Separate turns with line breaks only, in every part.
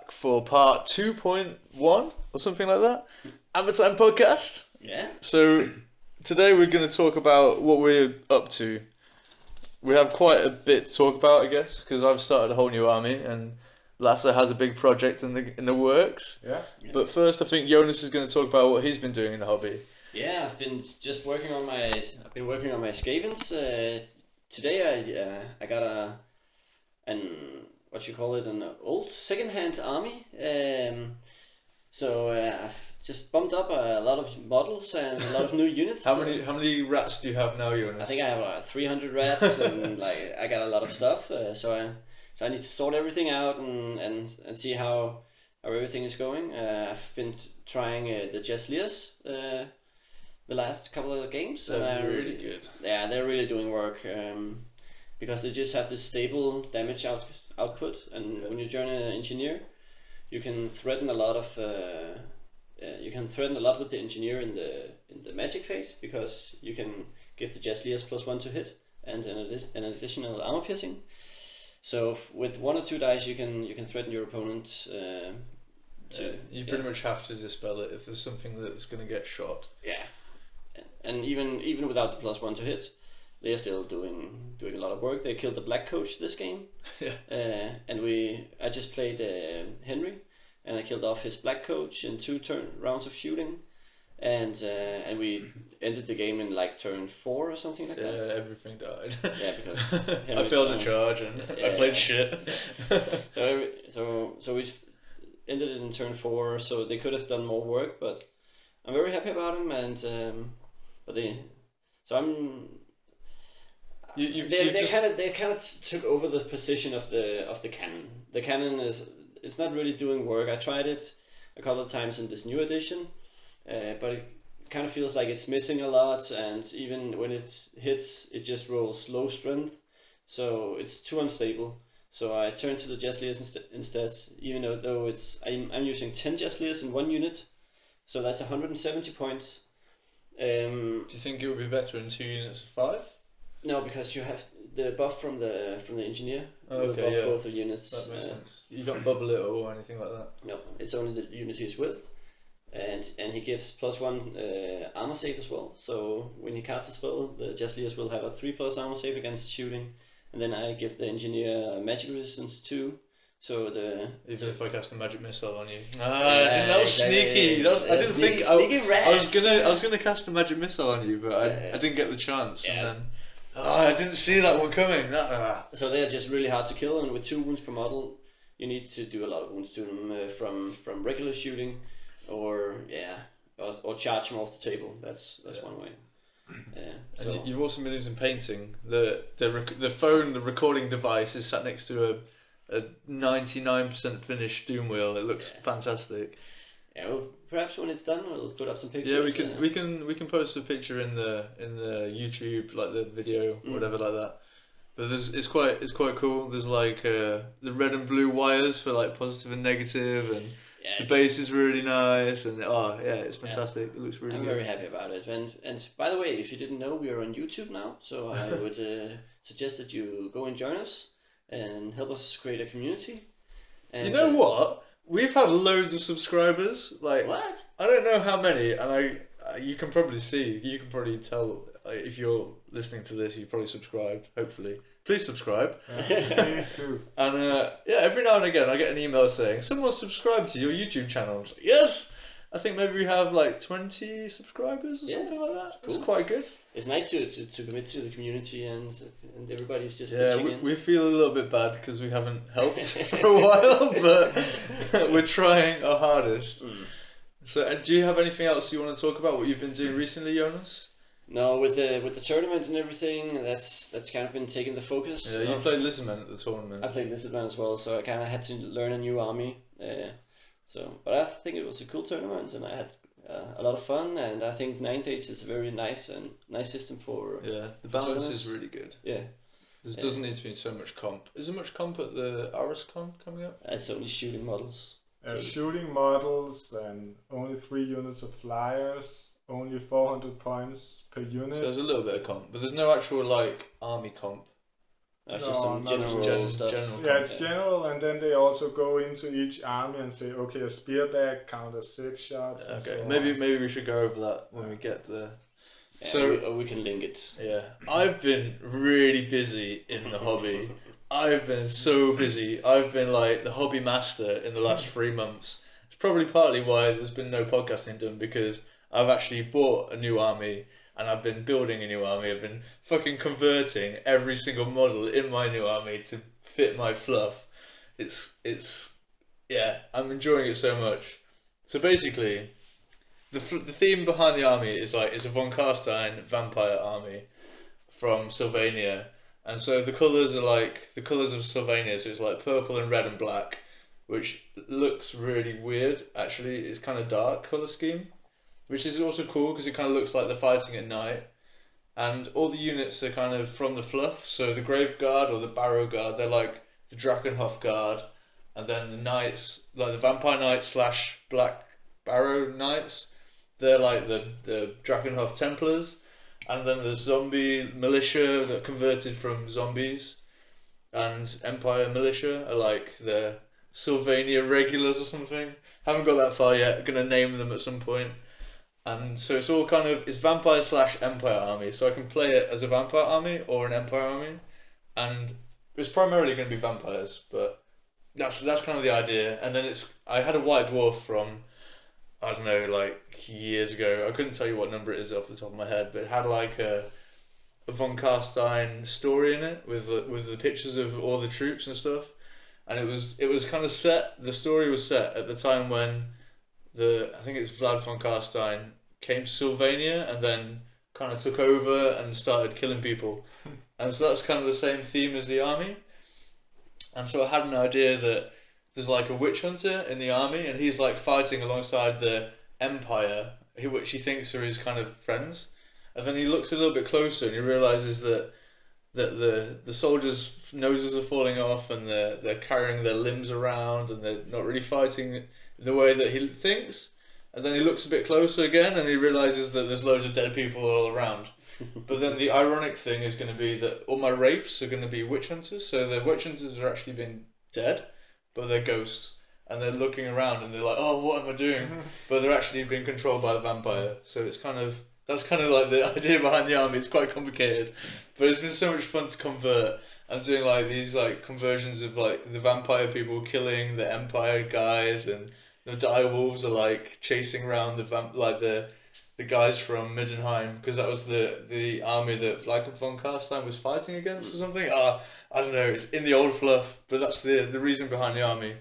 back for part 2.1 or something like that. Ammertime Podcast.
Yeah.
So today we're going to talk about what we're up to. We have quite a bit to talk about, I guess, because I've started a whole new army and Lasse has a big project in the works.
Yeah.
But first, I think Jonas is going to talk about what he's been doing in the hobby.
Yeah, I've been just working on my Skavens. Today I got an old second-hand army. So I've just bumped up a lot of models and a lot of new units.
How many rats do you have now, Jonas?
I think I have 300 rats and I got a lot of stuff. So I need to sort everything out and see how everything is going. I've been trying the Jesliers the last couple of games.
They're really good.
Yeah, they're really doing work because they just have this stable damage output, and when you join an engineer, you can threaten a lot with the engineer in the magic phase, because you can give the Jesliers +1 to hit and an additional armor piercing. So with 1 or 2 dice, you can threaten your opponent.
You pretty much have to dispel it if there's something that's going to get shot.
Yeah, and even without the +1 to hit, they are still doing a lot of work. They killed the black coach this game.
Yeah.
And I just played Henry, and I killed off his black coach in 2 rounds of shooting, and we ended the game in like turn 4 or something like that.
Yeah, everything died.
Yeah, because
I failed a charge and I played shit.
So we ended it in turn 4. So they could have done more work, but I'm very happy about them. And they kind of took over the position of the cannon. The cannon it's not really doing work. I tried it a couple of times in this new edition, but it kind of feels like it's missing a lot, and even when it hits, it just rolls low strength, so it's too unstable. So I turned to the Jesliers instead, even though I'm using 10 Jesliers in 1 unit, so that's 170 points.
Do you think it would be better in 2 units of 5?
No, because you have the buff from the engineer.
Okay,
buff
yeah.
both the units.
That makes sense. You don't bubble it or anything like that.
No, it's only the units he's with, and he gives +1 armor save as well. So when he casts a spell, the Jesliers will have a 3+ armor save against shooting, and then I give the engineer magic resistance 2. So
Even if I cast a magic missile on you.
Yeah,
that was sneaky. I didn't think
sneaky
I was gonna cast a magic missile on you, but I didn't get the chance.
Yeah.
And then I didn't see that one coming.
So they're just really hard to kill, and with 2 wounds per model, you need to do a lot of wounds to them from regular shooting, or charge them off the table. That's one way. So
And you've also been doing some painting. The recording device is sat next to a 99% finished doom wheel. It looks fantastic.
yeah, well, perhaps when it's done, we'll put up some pictures.
Yeah, we can post a picture in the YouTube, like the video, whatever like that. But it's quite cool. There's like the red and blue wires for like positive and negative, and the base is really nice, and it's fantastic. It looks really
I'm
good.
very happy about it. And by the way, if you didn't know, we are on YouTube now, so I would suggest that you go and join us and help us create a community. And,
You know what? We've had loads of subscribers. Like,
What?
I don't know how many, and you can probably tell if you're listening to this. You probably subscribed. Hopefully, please subscribe.
Please do.
And every now and again I get an email saying someone subscribed to your YouTube channel. It's like, yes. I think maybe we have like 20 subscribers or something like that. That's
Cool.
quite good.
It's nice to commit to the community, and everybody's just pitching in.
We feel a little bit bad because we haven't helped for a while, but we're trying our hardest. So, do you have anything else you want to talk about? What you've been doing recently, Jonas?
No, with the tournament and everything, that's kind of been taking the focus.
Yeah, you played Lizardman at the tournament.
I played Lizardman as well, so I kind of had to learn a new army. But I think it was a cool tournament, and I had a lot of fun. And I think 9th Age is a very nice system for.
Yeah, the balance is really good.
Yeah.
There doesn't need to be so much comp. Is there much comp at the Aroscon coming up?
It's only shooting models.
Shooting models and only 3 units of flyers, only 400 points per unit.
So there's a little bit of comp, but there's no actual like army comp.
That's just some
not
general stuff.
Yeah, it's general, and then they also go into each army and say, okay, a spearback counters 6 shots. And
Okay,
so
maybe
on.
we should go over that when we get there.
Yeah,
So
we can link it.
yeah, I've been really busy in the hobby. I've been so busy. I've been like the hobby master in the last 3 months. It's probably partly why there's been no podcasting done, because I've actually bought a new army and I've been building a new army. I've been fucking converting every single model in my new army to fit my fluff. It's yeah, I'm enjoying it so much. So basically, the theme behind the army is like it's a von Carstein vampire army from Sylvania, and so the colours are like the colours of Sylvania. So it's like purple and red and black, which looks really weird. Actually, it's kind of dark colour scheme, which is also cool because it kind of looks like they're fighting at night. And all the units are kind of from the fluff. So the Grave Guard or the Barrow Guard, they're like the Drakenhof Guard, and then the Knights, like the Vampire Knights slash Black Barrow Knights, they're like the Drakenhof Templars. And then the Zombie Militia that converted from zombies, and Empire Militia are like the Sylvania Regulars or something. Haven't got that far yet. Gonna name them at some point. And so it's all kind of, it's vampire slash empire army. So I can play it as a vampire army or an empire army, and it's primarily going to be vampires. But that's kind of the idea. And then I had a white dwarf from, I don't know, like years ago. I couldn't tell you what number it is off the top of my head, but it had like a von Carstein story in it with the pictures of all the troops and stuff. And it was kind of set. The story was set at the time when I think it's Vlad von Carstein came to Sylvania and then kind of took over and started killing people. And so that's kind of the same theme as the army. And so I had an idea that there's like a witch hunter in the army, and he's like fighting alongside the Empire, which he thinks are his kind of friends. And then he looks a little bit closer and he realizes that the soldiers' noses are falling off and they're carrying their limbs around and they're not really fighting the way that he thinks. And then he looks a bit closer again and he realizes that there's loads of dead people all around. But then the ironic thing is going to be that all my wraiths are going to be witch hunters. So the witch hunters are actually been dead, but they're ghosts. And they're looking around and they're like, oh, what am I doing? But they're actually being controlled by the vampire. So it's that's kind of like the idea behind the army. It's quite complicated, but it's been so much fun to convert. I'm doing like these like conversions of like the vampire people killing the empire guys, and the direwolves are like chasing around the guys from Middenheim, because that was the army that like von Carstein was fighting against or something. I don't know. It's in the old fluff, but that's the reason behind the army.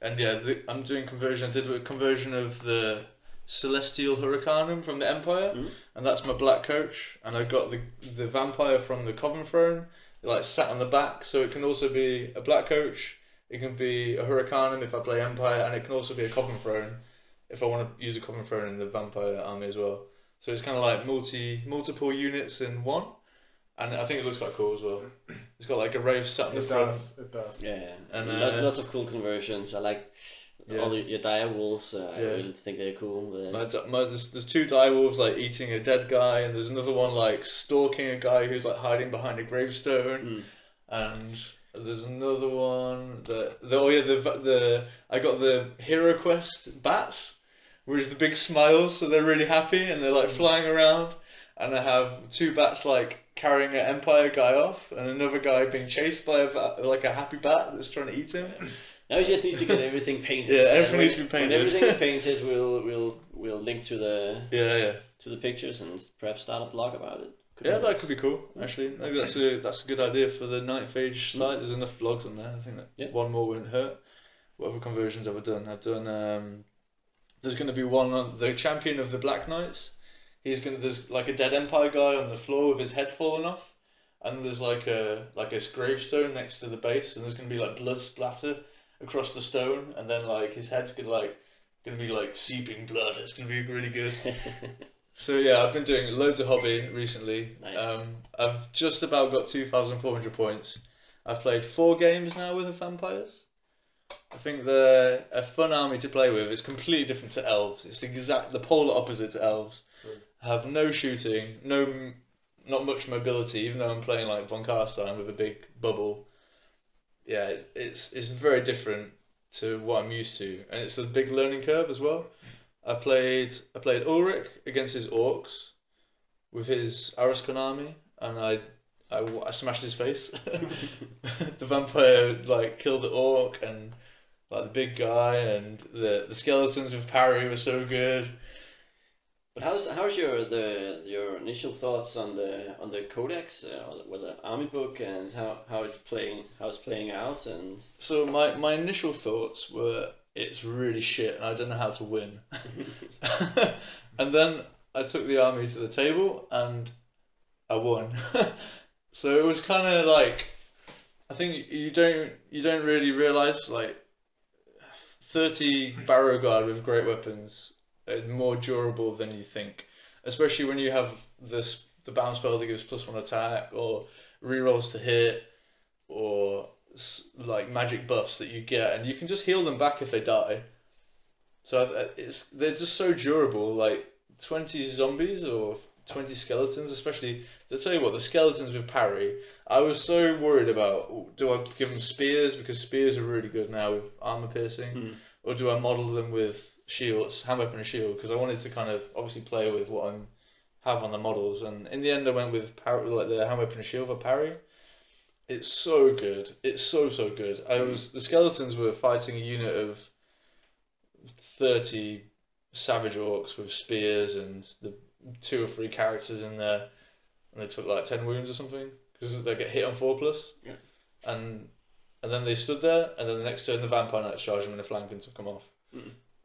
And yeah, I'm doing conversion. I did a conversion of the Celestial Hurricanum from the Empire, and that's my black coach. And I got the vampire from the Coven Throne, like sat on the back, so it can also be a black coach. It can be a Hurricanum if I play Empire, and it can also be a Coven Throne if I want to use a Coven Throne in the vampire army as well. So it's kind of like multiple units in one. And I think it looks quite cool as well. It's got like a rave sat in the front.
It does.
Yeah.
And
lots of cool conversions. I like all your dire wolves. I really think they're cool.
There's 2 direwolves like eating a dead guy, and there's another one like stalking a guy who's like hiding behind a gravestone. And there's another one I got the Hero Quest bats, which are the big smiles, so they're really happy and they're like flying around. And I have 2 bats like carrying an Empire guy off, and another guy being chased by a happy bat that's trying to eat him.
Now we just need to get everything painted.
Yeah, everything needs to be painted.
When everything's painted, we'll link to the to the pictures and perhaps start a blog about it.
That could be cool. Actually, maybe that's a good idea for the Ninth Age site. There's enough blogs on there. I think that one more wouldn't hurt. What other conversions have I done? There's going to be one on the champion of the Black Knights. There's like a dead Empire guy on the floor with his head fallen off, and there's like a gravestone next to the base, and there's gonna be like blood splatter across the stone, and then like his head's gonna be like seeping blood. It's gonna be really good. So yeah, I've been doing loads of hobby recently.
Nice.
I've just about got 2,400 points. I've played 4 games now with the vampires. I think they're a fun army to play with. It's completely different to elves. It's the polar opposite to elves. Have no shooting, no not much mobility, even though I'm playing like Von Karstein with a big bubble. Yeah, it's very different to what I'm used to, and it's a big learning curve as well. I played Ulrik against his orcs with his Aroscon army, and I smashed his face. The vampire like killed the orc and like the big guy, and the skeletons with parry were so good.
But how's your initial thoughts on the codex, or the army book, and how it's playing out? And
So my initial thoughts were it's really shit and I don't know how to win. And then I took the army to the table and I won. So it was kind of like, I think you don't really realize like 30 barrow guard with great weapons are more durable than you think, especially when you have the bound spell that gives +1 attack or rerolls to hit, or like magic buffs that you get, and you can just heal them back if they die. So they're just so durable. Like 20 zombies or 20 skeletons, especially. I'll tell you what, the skeletons with parry, I was so worried about, do I give them spears, because spears are really good now with armor piercing, or do I model them with shields, hand weapon and shield, because I wanted to kind of obviously play with what I have on the models, and in the end I went with like the hand weapon and shield for parry. It's so good. It's so good. The skeletons were fighting a unit of 30 savage orcs with spears and the 2 or 3 characters in there, and they took like 10 wounds or something because they get hit on 4+.
Yeah.
And then they stood there, and then the next turn the vampire knights charged them in the flank and took them off.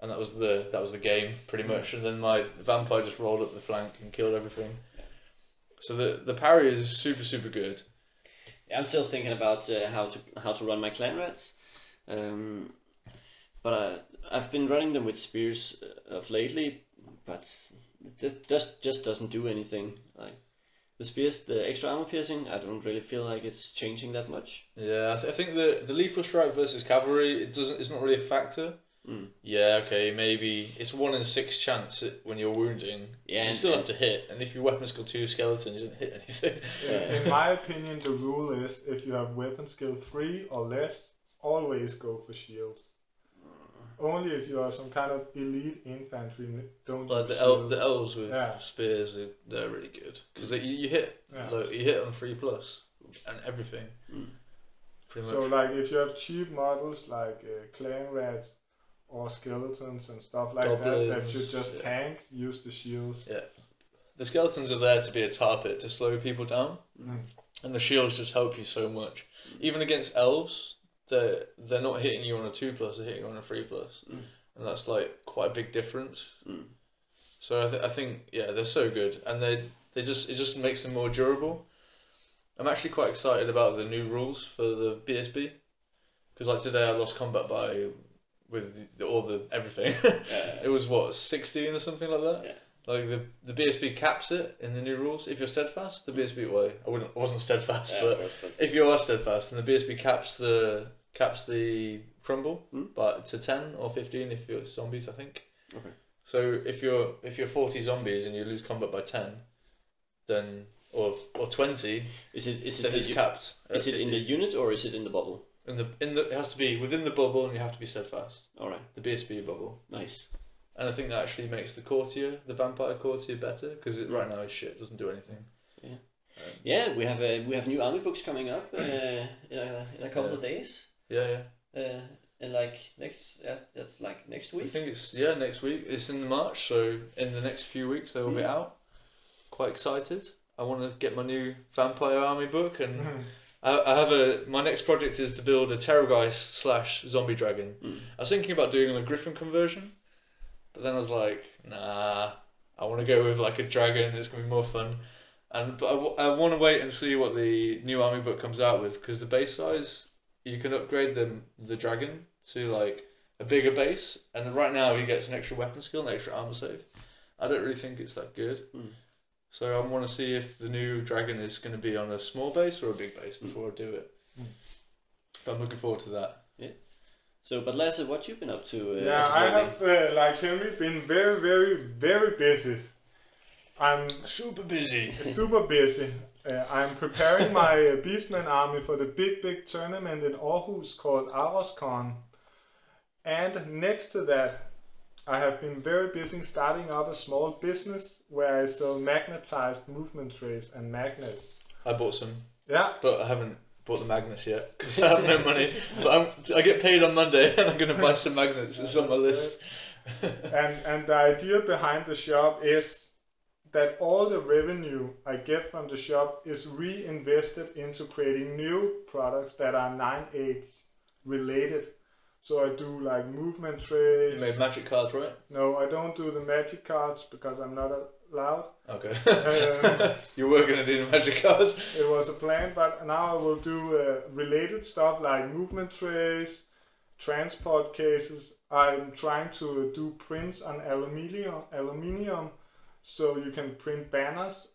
And that was the game pretty much. And then my vampire just rolled up the flank and killed everything. So the parry is super good.
I'm still thinking about how to run my clan rats, but I've been running them with spears of lately, but it just doesn't do anything. Like the spears, the extra armor piercing, I don't really feel like it's changing that much.
Yeah, I think the lethal strike versus cavalry, it's not really a factor. Yeah, okay, maybe it's 1 in 6 chance when you're wounding.
Yeah,
you still have to hit, and if your weapon skill 2 skeleton, you don't hit anything.
In my opinion, the rule is if you have weapon skill 3 or less, always go for shields. Only if you are some kind of elite infantry, don't
like
use
the
shields.
elves with spears, they're really good because you hit you hit on 3+ and everything. Pretty much.
So like if you have cheap models like clan rats or skeletons and stuff like that should just tank, use the shields.
Yeah, the skeletons are there to be a tar pit to slow people down, and the shields just help you so much. Even against elves, they're not hitting you on a 2+, they're hitting you on a 3+, and that's like quite a big difference. So I think they're so good, and it just makes them more durable. I'm actually quite excited about the new rules for the BSB, because like today I lost combat with all the everything. It was what, 16 or something like that. Like the BSB caps it in the new rules. If you're steadfast, the BSB I wasn't steadfast, but if you are steadfast, then the BSB caps the crumble, but to 10 or 15 if you're zombies, I think.
Okay.
So if you're 40 zombies and you lose combat by 10, then or 20, it's capped.
Is it in the unit or is it in the bubble?
It has to be within the bubble, and you have to be steadfast.
All right.
The BSB bubble.
Nice.
And I think that actually makes the vampire courtier better, because right now it's shit, doesn't do anything.
Yeah. We have new army books coming up in a couple of days.
Yeah.
And like that's like next week.
I think it's next week. It's in March, so in the next few weeks they will be out. Quite excited. I want to get my new vampire army book, and I have my next project is to build a Terrorgeist / zombie dragon. I was thinking about doing a griffin conversion, but then I was like, nah, I want to go with like a dragon. It's gonna be more fun, but I want to wait and see what the new army book comes out with, because the base size, you can upgrade the dragon to like a bigger base, and right now he gets an extra weapon skill and extra armor save. I don't really think it's that good. So I want to see if the new dragon is going to be on a small base or a big base before I do it. But I'm looking forward to that.
Yeah. So, but Lasse, what you been up to?
I have, like Henry, been very, very, very busy. I'm
super busy.
super busy. I'm preparing my Beastman army for the big tournament in Aarhus called Aroscon. And next to that, I have been very busy starting up a small business where I sell magnetized movement trays and magnets.
I bought some.
Yeah.
But I haven't bought the magnets yet because I have no money. But I get paid on Monday and I'm going to buy some magnets. It's on my list.
And the idea behind the shop is that all the revenue I get from the shop is reinvested into creating new products that are 9/8 related. So I do like movement trays.
You made magic cards, right?
No, I don't do the magic cards because I'm not allowed.
Okay. You were going to do the magic cards.
It was a plan, but now I will do related stuff like movement trays, transport cases. I'm trying to do prints on aluminium, so you can print banners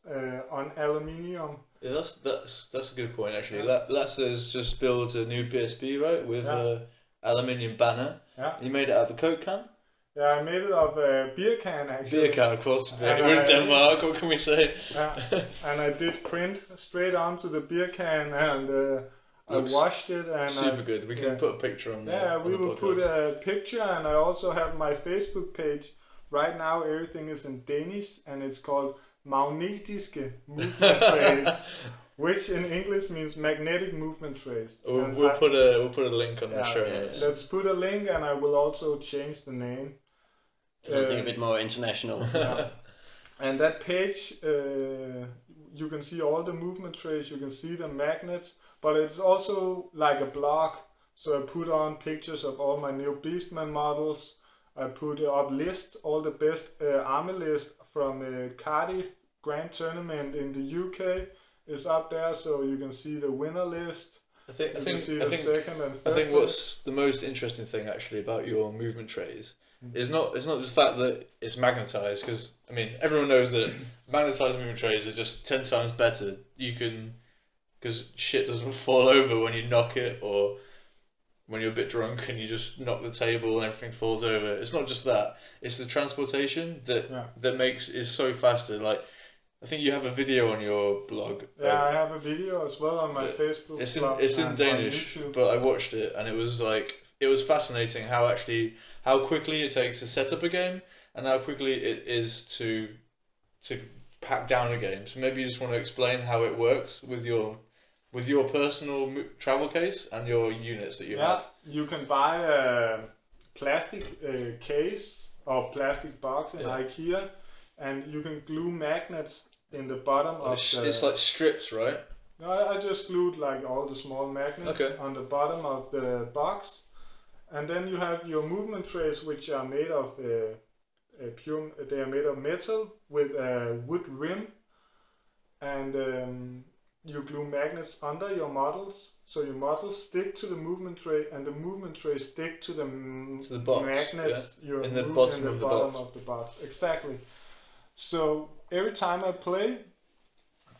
on aluminium.
Yeah, that's a good point actually. Lasse has just built a new BSB, right, with aluminium banner.
Yeah.
You made it out of a Coke can?
Yeah, I made it of a beer can actually.
Beer can, of course. We're in Denmark, what can we say?
And I did print straight onto the beer can, and I washed it. And
super good. We can put a picture on there.
Yeah, we will put a picture, and I also have my Facebook page. Right now everything is in Danish, and it's called Magnetiske Movement Trays. Which in English means magnetic movement trays.
We'll put a link on the show notes.
Let's put a link, and I will also change the name.
Something a bit more international.
Yeah. And that page, you can see all the movement trays, you can see the magnets, but it's also like a blog. So I put on pictures of all my new Beastman models. I put up lists, all the best army list from Cardiff Grand Tournament in the UK. Is up there, so you can see the winner list.
I think
second and third.
I think what's the most interesting thing actually about your movement trays is not just the fact that it's magnetized, because I mean everyone knows that magnetized movement trays are just 10 times better. Because shit doesn't fall over when you knock it, or when you're a bit drunk and you just knock the table and everything falls over. It's not just that; it's the transportation that is so faster. Like, I think you have a video on your blog.
Yeah, I have a video as well on my Facebook.
It's in Danish, but I watched it and it was fascinating how quickly it takes to set up a game and how quickly it is to pack down a game. So maybe you just want to explain how it works with your personal travel case and your units that you have.
Yeah, you can buy a plastic case or plastic box in IKEA, and you can glue magnets in the bottom of
it's like strips, right?
No, I just glued like all the small magnets on the bottom of the box, and then you have your movement trays, which are made of they are made of metal with a wood rim, and you glue magnets under your models, so your models stick to the movement tray, and the movement tray stick to the
box,
magnets
in the bottom
of the box. Exactly. So every time I play,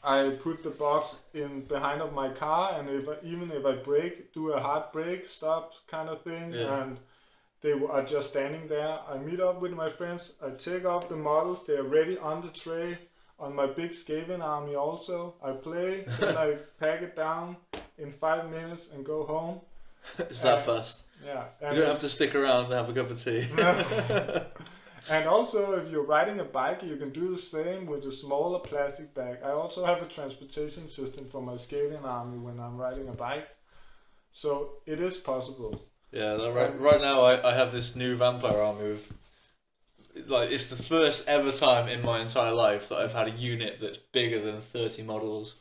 I put the box in behind of my car, and even if I do a hard break, stop kind of thing, and they are just standing there, I meet up with my friends, I take off the models, they are ready on the tray, on my big Skaven army also. I play, then I pack it down in 5 minutes and go home.
It's that fast?
Yeah.
You don't have to stick around and have a cup of tea.
And also, if you're riding a bike, you can do the same with a smaller plastic bag. I also have a transportation system for my Skaven army when I'm riding a bike. So it is possible.
Yeah, right now I have this new vampire army with, like, it's the first ever time in my entire life that I've had a unit that's bigger than 30 models.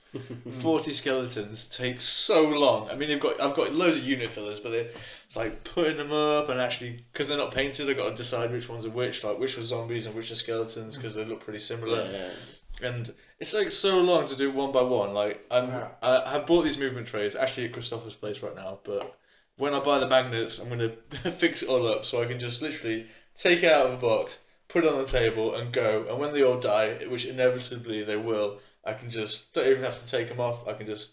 40 skeletons takes so long. I mean, I've got loads of unit fillers, but it's like putting them up, and actually, because they're not painted, I've got to decide which ones are which, like which are zombies and which are skeletons, because they look pretty similar. Yeah. And it's like so long to do one by one. Like, I have bought these movement trays actually at Christopher's place right now, but when I buy the magnets, I'm going to fix it all up so I can just literally take it out of a box, put it on the table, and go. And when they all die, which inevitably they will, I can just don't even have to take them off. I can just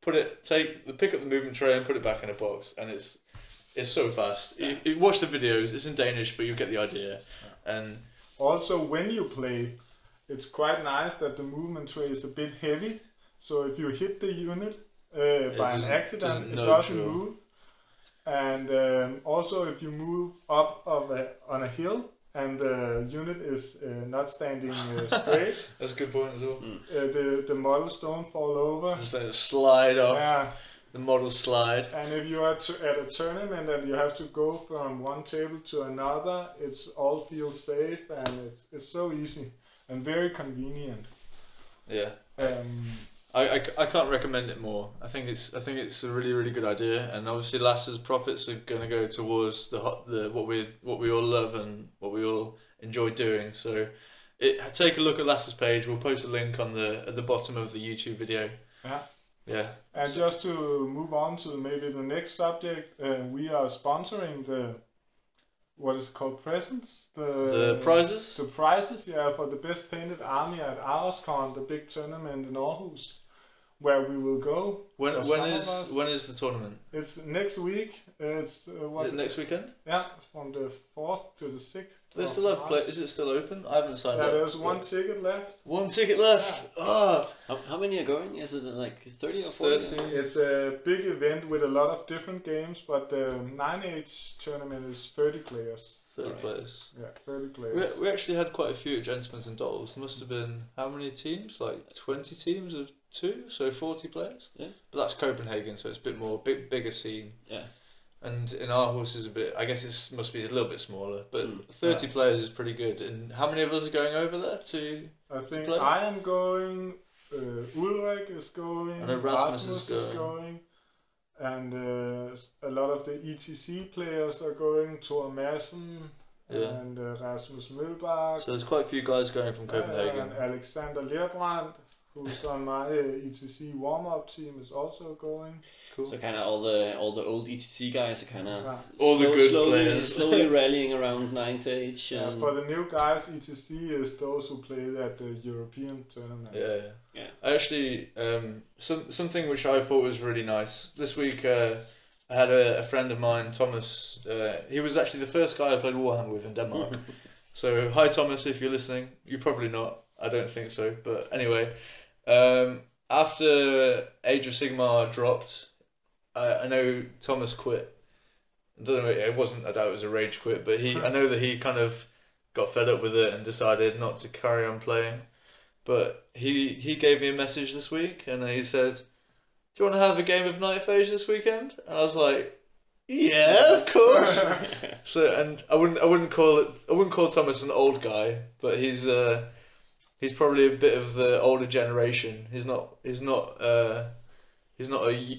pick up the movement tray and put it back in a box, and it's so fast. You watch the videos. It's in Danish, but you get the idea. And
also, when you play, it's quite nice that the movement tray is a bit heavy. So if you hit the unit by an accident, it doesn't move. And also if you move up on a hill and the unit is not standing straight.
That's a good point as well.
The models don't fall over.
Just let it slide off.
Yeah.
The models slide.
And if you are at a tournament and you have to go from one table to another, it's all feels safe and it's so easy and very convenient.
Yeah. I can't recommend it more. I think it's a really, really good idea, and obviously Lasse's profits are going to go towards the what we all love and what we all enjoy doing. So take a look at Lasse's page. We'll post a link at the bottom of the YouTube video.
Yeah.
Yeah.
And just to move on to maybe the next subject, we are sponsoring what is it called, presents?
The prizes?
The prizes, yeah, for the best painted army at Aroscon, the big tournament in Aarhus, where we will go.
When is the tournament?
It's next week. It's
Is it next weekend?
Yeah, from the 4th to the 6th.
They still have play. Is it still open? I haven't signed up.
Yeah, there's one ticket left.
One ticket left.
Yeah.
Oh.
How many are going? Is it like 30 or 40?
30.
It's a big event with a lot of different games, but the 9H tournament is 30 players.
30 players.
Yeah, 30 players.
We actually had quite a few at Gentlemen's and Dolls. There must have been how many teams? Like 20 teams of 2, so 40 players.
Yeah.
But that's Copenhagen, so it's a bit more bigger scene.
Yeah.
And in Aarhus is a bit. I guess it must be a little bit smaller, but 30 players is pretty good. And how many of us are going over there to?
I think
play?
I am going. Ulrik is going.
I know Rasmus is
going. And a lot of the ETC players are going. Thor Madsen and Rasmus and Ulrik.
So there's quite a few guys going from Copenhagen.
And Alexander Lerbrand, who's on my ETC warm-up team, is also going.
Cool.
So kind of all the old ETC guys are kind of
all the good players
slowly rallying around 9th age.
Yeah, for the new guys, ETC is those who play at the European tournament.
Yeah. I actually something which I thought was really nice this week. I had a friend of mine, Thomas. He was actually the first guy I played Warhammer with in Denmark. So hi Thomas, if you're listening. You're probably not. I don't think so. But anyway, after Age of Sigmar dropped, I know Thomas quit. I don't know. I doubt it was a rage quit, but I know that he kind of got fed up with it and decided not to carry on playing. But he gave me a message this week and he said, "Do you want to have a game of Night Phage this weekend?" And I was like, "Yeah, of course." So, and I wouldn't call Thomas an old guy, but he's probably a bit of the older generation. He's not a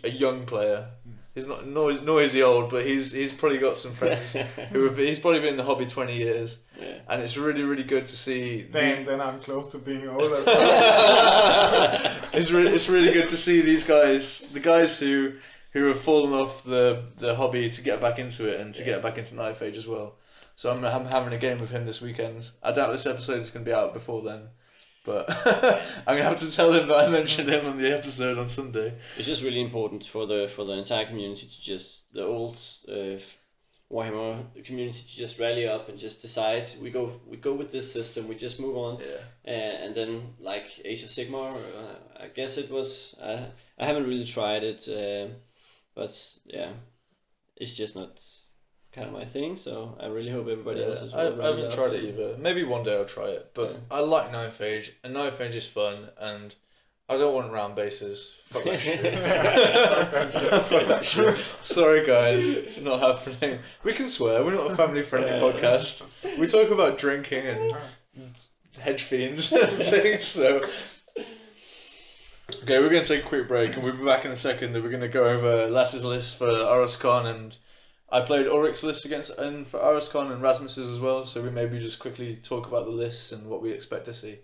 young player. He's not noisy old, but he's probably got some friends he's probably been in the hobby 20 years. Yeah. And it's really, really good to see.
Then I'm close to being old as well.
It's really good to see these guys, the guys who have fallen off the hobby, to get back into it and to get back into Night Phage as well. So I'm having a game with him this weekend. I doubt this episode is going to be out before then. But I'm gonna have to tell him that I mentioned him on the episode on Sunday.
It's just really important for the entire community to the old Warhammer community to just rally up and just decide we go with this system. We just move on. Yeah. And then like Age of Sigmar, I guess it was. I haven't really tried it, but yeah, it's just not kind of my thing, so I really hope everybody else is.
I haven't tried it either. Maybe one day I'll try it, but I like Night Phage, and Night Phage is fun, and I don't want round bases. Fuck that shit. Fuck that shit. Sorry guys, it's not happening. We can swear, we're not a family friendly podcast. We talk about drinking and hedge fiends and things, so... Okay, we're going to take a quick break, and we'll be back in a second. We're going to go over Lasse's list for Aroscon, and I played Ulrik's list for Aroscon and Rasmus's as well, so we maybe just quickly talk about the lists and what we expect to see.